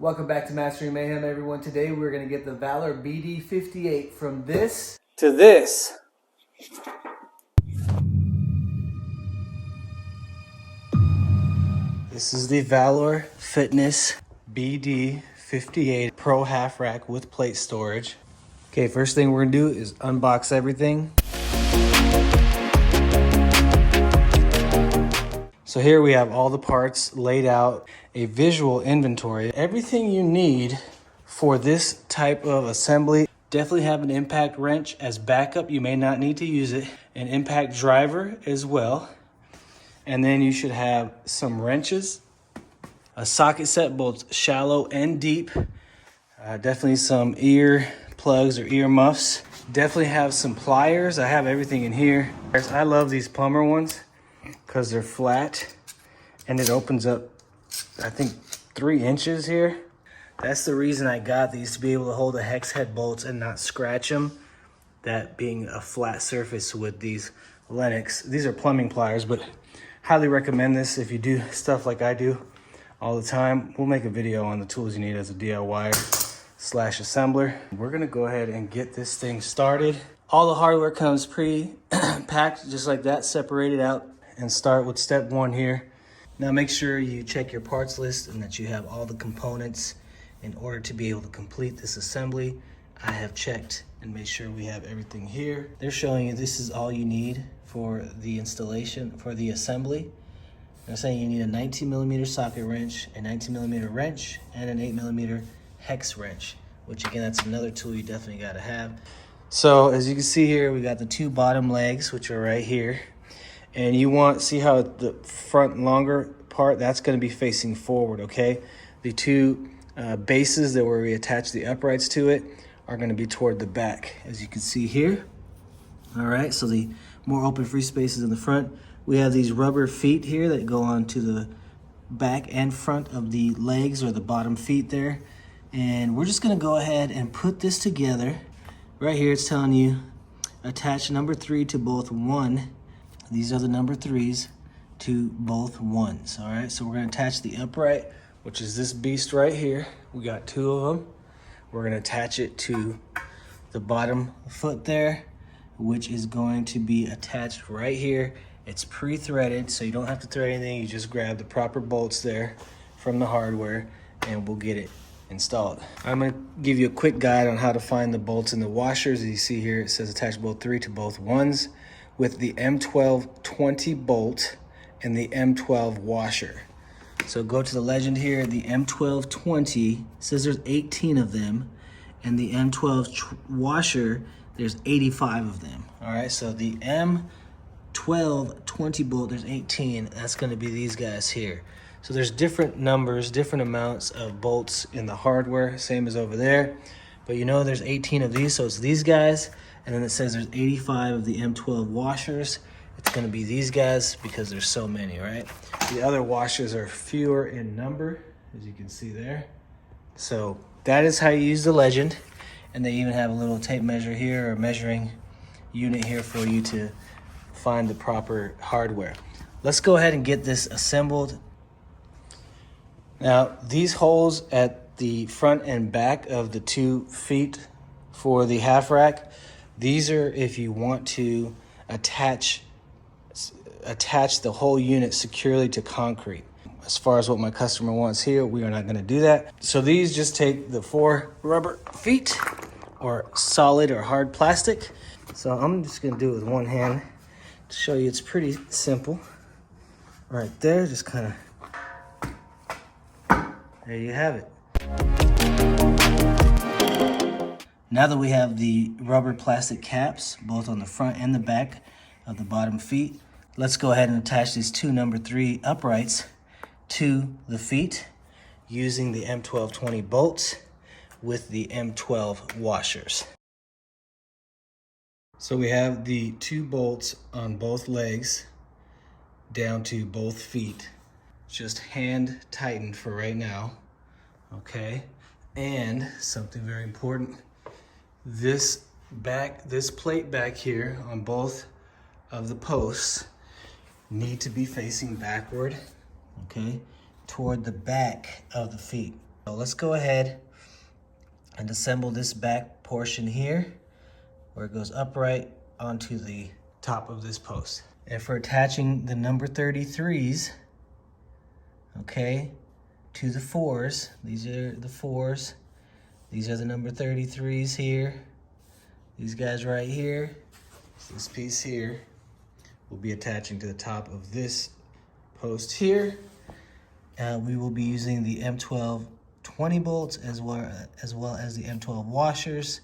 Welcome back to Mastering Mayhem, everyone. Today we're going to get the Valor BD-58 from this to this. This is the Valor Fitness BD-58 Pro half rack with plate storage. Okay, first thing we're going to do is unbox everything. So here we have all the parts laid out, a visual inventory, everything you need for this type of assembly. Definitely have an impact wrench as backup. You may not need to use it. An impact driver as well. And then you should have some wrenches, a socket set, both shallow and deep. Definitely some ear plugs or ear muffs. Definitely have some pliers. I have everything in here. I love these plumber ones because they're flat and it opens up, I think, 3 inches here. That's the reason I got these, to be able to hold the hex head bolts and not scratch them. That being a flat surface with these LENOX. These are plumbing pliers, but highly recommend this if you do stuff like I do all the time. We'll make a video on the tools you need as a DIY slash assembler. We're gonna go ahead and get this thing started. All the hardware comes pre-packed just like that, separated out, and start with step 1 here. Now make sure you check your parts list and that you have all the components in order to be able to complete this assembly. I have checked and made sure we have everything here. They're showing you this is all you need for the installation, for the assembly. They're saying you need a 19mm socket wrench, a 19mm wrench, and an 8mm hex wrench, which again, that's another tool you definitely gotta have. So as you can see here, we got the 2 bottom legs, which are right here. And you want, see how the front longer part, that's gonna be facing forward, okay? The 2 bases that where we attach the uprights to it are gonna be toward the back, as you can see here. All right, so the more open free spaces in the front. We have these rubber feet here that go onto the back and front of the legs or the bottom feet there. And we're just gonna go ahead and put this together. Right here, it's telling you attach number 3 to both 1. These are the number 3s to both 1s, all right? So we're gonna attach the upright, which is this beast right here. We got 2 of them. We're gonna attach it to the bottom foot there, which is going to be attached right here. It's pre-threaded, so you don't have to thread anything. You just grab the proper bolts there from the hardware and we'll get it installed. I'm gonna give you a quick guide on how to find the bolts in the washers. As you see here, it says attach bolt 3 to both 1s with the M1220 bolt and the M12 washer. So go to the legend here, the M1220 says there's 18 of them, and the M12 washer, there's 85 of them. All right, so the M1220 bolt, there's 18, that's gonna be these guys here. So there's different numbers, different amounts of bolts in the hardware, same as over there, but you know there's 18 of these, so it's these guys. And then it says there's 85 of the M12 washers. It's gonna be these guys because there's so many, right? The other washers are fewer in number, as you can see there. So that is how you use the legend. And they even have a little tape measure here, or measuring unit here for you to find the proper hardware. Let's go ahead and get this assembled. Now, these holes at the front and back of the 2 feet for the half rack, these are if you want to attach the whole unit securely to concrete. As far as what my customer wants here, we are not going to do that. So these just take the 4 rubber feet or solid or hard plastic. So I'm just going to do it with one hand to show you it's pretty simple. Right there, just kind of, there you have it. Now that we have the rubber plastic caps, both on the front and the back of the bottom feet, let's go ahead and attach these 2 number 3 uprights to the feet using the M1220 bolts with the M12 washers. So we have the 2 bolts on both legs down to both feet, just hand tightened for right now, okay? And something very important, this plate back here on both of the posts need to be facing backward, okay, toward the back of the feet. So let's go ahead and assemble this back portion here where it goes upright onto the top of this post. And for attaching the number 33s, okay, to the 4s, these are the 4s, these are the number 33s here, these guys right here, this piece here will be attaching to the top of this post here. We will be using the M12 20 bolts as well as the M12 washers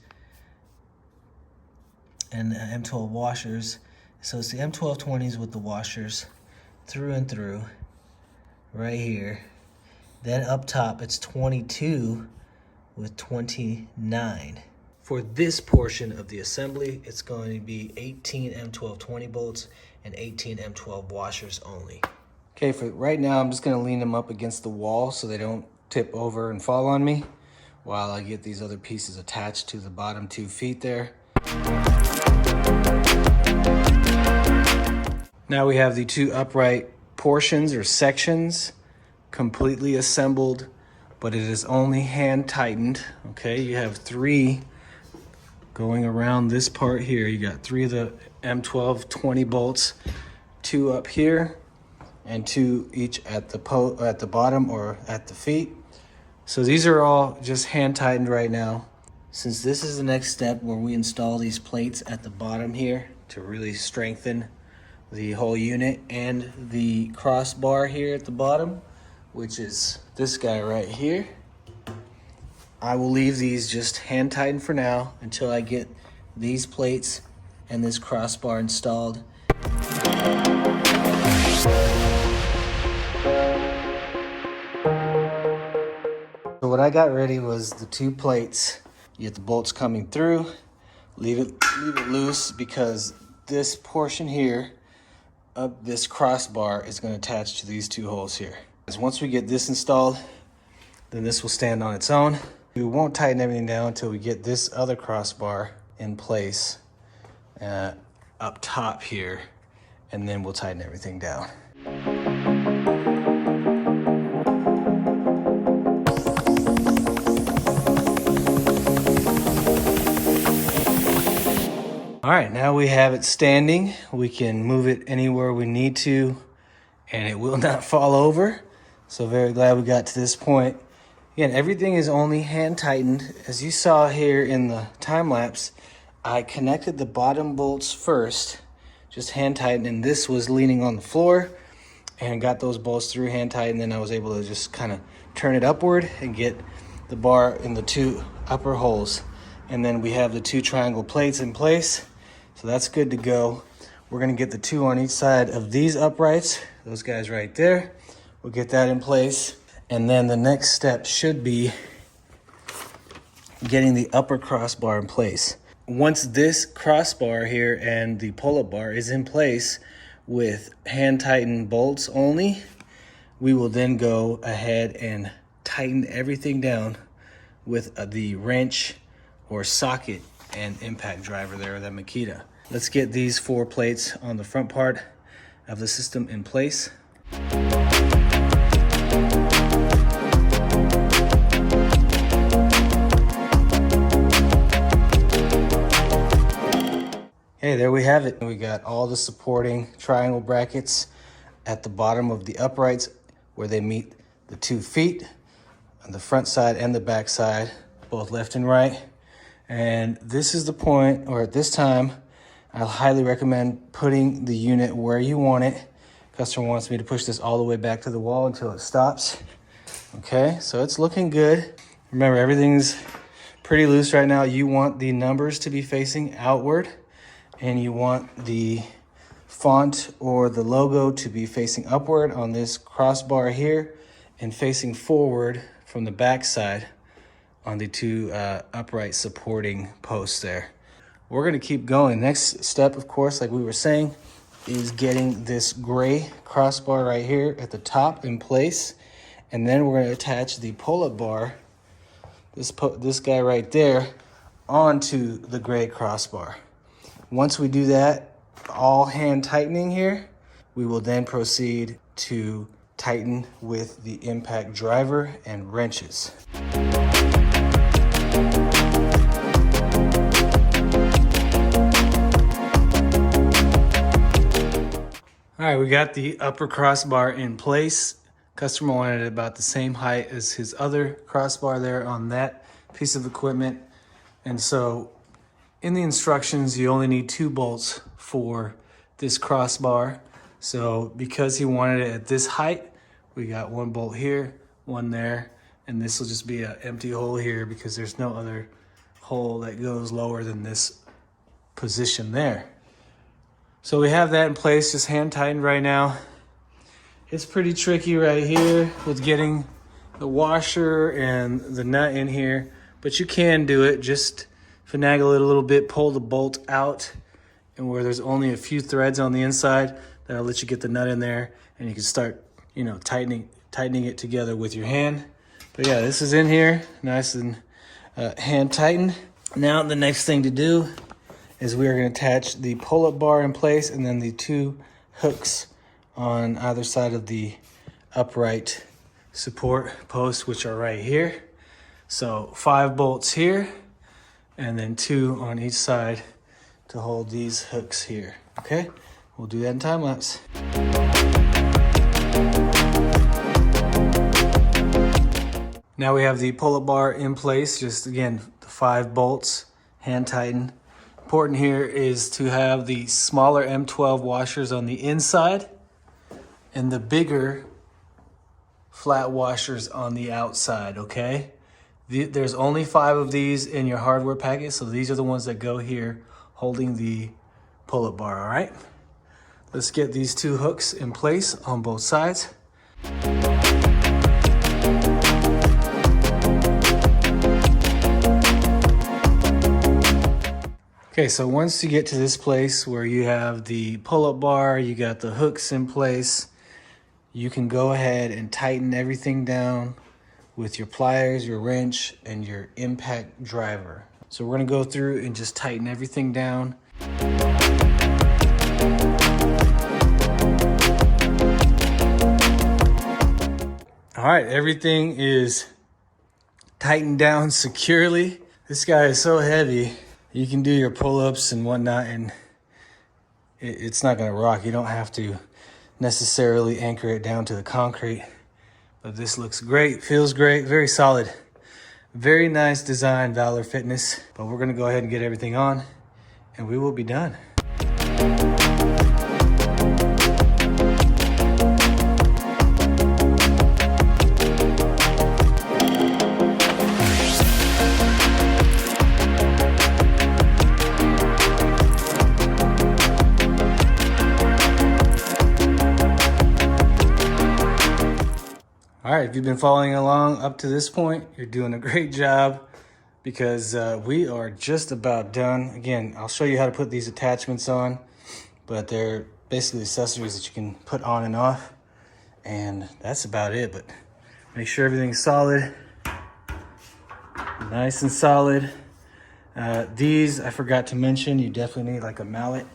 and M12 washers. So it's the M12 20s with the washers through and through right here. Then up top it's 22 with 29. For this portion of the assembly, it's going to be 18 M12 20 bolts and 18 M12 washers only. Okay, for right now, I'm just gonna lean them up against the wall so they don't tip over and fall on me while I get these other pieces attached to the bottom 2 feet there. Now we have the 2 upright portions or sections completely assembled, but it is only hand tightened. Okay, you have 3 going around this part here. You got 3 of the M12 20 bolts, 2 up here, and 2 each at the bottom or at the feet. So these are all just hand tightened right now. Since this is the next step where we install these plates at the bottom here to really strengthen the whole unit, and the crossbar here at the bottom, which is this guy right here, I will leave these just hand tightened for now until I get these plates and this crossbar installed. So what I got ready was the 2 plates. You get the bolts coming through, leave it loose because this portion here of this crossbar is going to attach to these 2 holes here. Once we get this installed, then this will stand on its own. We won't tighten everything down until we get this other crossbar in place up top here, and then we'll tighten everything down. All right, now we have it standing. We can move it anywhere we need to, and it will not fall over. So very glad we got to this point. Again, everything is only hand tightened. As you saw here in the time lapse, I connected the bottom bolts first, just hand tightened, and this was leaning on the floor, and got those bolts through hand tightened. Then I was able to just kind of turn it upward and get the bar in the 2 upper holes. And then we have the 2 triangle plates in place. So that's good to go. We're gonna get the 2 on each side of these uprights, those guys right there. We'll get that in place. And then the next step should be getting the upper crossbar in place. Once this crossbar here and the pull-up bar is in place with hand tightened bolts only, we will then go ahead and tighten everything down with the wrench or socket and impact driver there, that Makita. Let's get these 4 plates on the front part of the system in place. Hey, there we have it. We got all the supporting triangle brackets at the bottom of the uprights where they meet the 2 feet on the front side and the back side, both left and right. And this is the point, or at this time, I highly recommend putting the unit where you want it. Customer wants me to push this all the way back to the wall until it stops. Okay, so it's looking good. Remember, everything's pretty loose right now. You want the numbers to be facing outward, and you want the font or the logo to be facing upward on this crossbar here and facing forward from the back side on the 2 upright supporting posts there. We're gonna keep going. Next step, of course, like we were saying, is getting this gray crossbar right here at the top in place. And then we're gonna attach the pull-up bar, this guy right there, onto the gray crossbar. Once we do that, all hand tightening here, we will then proceed to tighten with the impact driver and wrenches. All right, we got the upper crossbar in place. Customer wanted it about the same height as his other crossbar there on that piece of equipment. And so in the instructions, you only need 2 bolts for this crossbar. So because he wanted it at this height, we got 1 bolt here, 1 there, and this will just be an empty hole here because there's no other hole that goes lower than this position there. So we have that in place, just hand tightened right now. It's pretty tricky right here with getting the washer and the nut in here, but you can do it. Just finagle it a little bit, pull the bolt out, and where there's only a few threads on the inside, that'll let you get the nut in there, and you can start, you know, tightening it together with your hand. But yeah, this is in here, nice and hand tightened. Now the next thing to do is we are going to attach the pull-up bar in place and then the 2 hooks on either side of the upright support posts, which are right here. So 5 bolts here and then 2 on each side to hold these hooks here. Okay, we'll do that in time lapse. Now we have the pull-up bar in place, just again, the 5 bolts, hand tightened. Important here is to have the smaller M12 washers on the inside and the bigger flat washers on the outside, okay? There's only 5 of these in your hardware packet, so these are the ones that go here holding the pull-up bar, all right? Let's get these 2 hooks in place on both sides. Okay, so once you get to this place where you have the pull-up bar, you got the hooks in place, you can go ahead and tighten everything down with your pliers, your wrench, and your impact driver. So we're gonna go through and just tighten everything down. All right, everything is tightened down securely. This guy is so heavy. You can do your pull-ups and whatnot and it's not gonna rock. You don't have to necessarily anchor it down to the concrete, but this looks great, feels great, very solid. Very nice design, Valor Fitness. But we're gonna go ahead and get everything on and we will be done. All right, if you've been following along up to this point, you're doing a great job because we are just about done. Again, I'll show you how to put these attachments on, but they're basically accessories that you can put on and off, and that's about it. But make sure everything's solid, nice and solid. These, I forgot to mention, you definitely need like a mallet.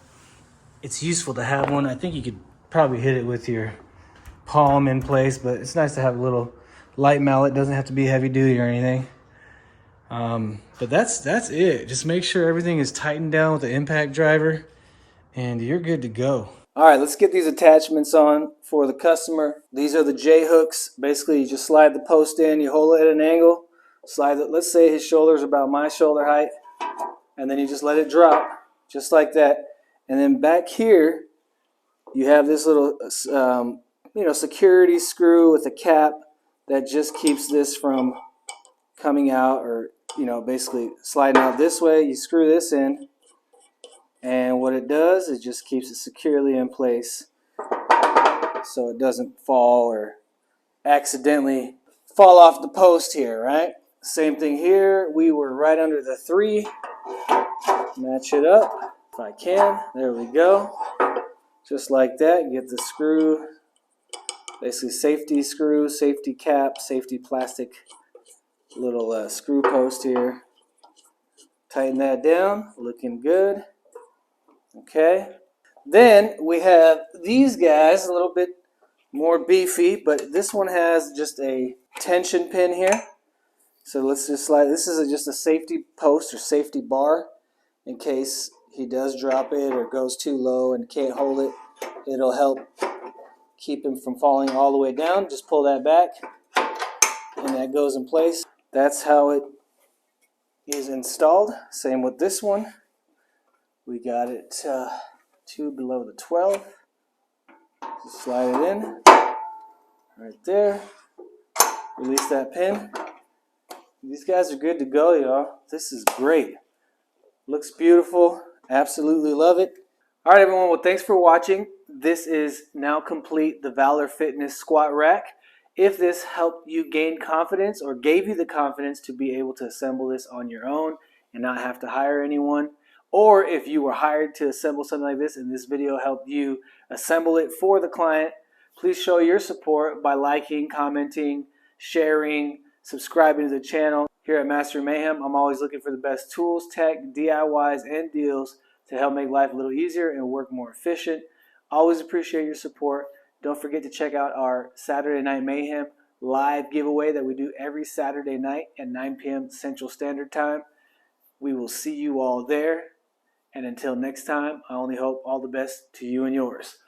It's useful to have one. I think you could probably hit it with your palm in place, but it's nice to have a little light mallet. Doesn't have to be heavy duty or anything. But that's it. Just make sure everything is tightened down with the impact driver and you're good to go. All right, let's get these attachments on for the customer. These are the J hooks. Basically, you just slide the post in, you hold it at an angle, slide it. Let's say his shoulder's about my shoulder height, and then you just let it drop just like that. And then back here, you have this little security screw with a cap that just keeps this from coming out, or basically sliding out this way. You screw this in, and what it does is just keeps it securely in place so it doesn't fall or accidentally fall off the post here, right? Same thing here. We were right under the 3. Match it up if I can. There we go. Just like that. Get the screw, basically safety screw, safety cap, safety plastic little screw post here. Tighten that down, looking good. Okay. Then we have these guys, a little bit more beefy, but this one has just a tension pin here. So let's just slide. This is just a safety post or safety bar in case he does drop it or goes too low and can't hold it. It'll help keep him from falling all the way down. Just pull that back and that goes in place. That's how it is installed. Same with this one. We got it 2 below the 12. Just slide it in right there. Release that pin. These guys are good to go, y'all. This is great. Looks beautiful. Absolutely love it. All right, everyone. Well, thanks for watching. This is now complete, the Valor Fitness Squat Rack. If this helped you gain confidence or gave you the confidence to be able to assemble this on your own and not have to hire anyone, or if you were hired to assemble something like this and this video helped you assemble it for the client, please show your support by liking, commenting, sharing, subscribing to the channel. Here at Master Mayhem, I'm always looking for the best tools, tech, DIYs, and deals to help make life a little easier and work more efficient. Always appreciate your support. Don't forget to check out our Saturday Night Mayhem live giveaway that we do every Saturday night at 9 p.m. Central Standard Time. We will see you all there. And until next time, I only hope all the best to you and yours.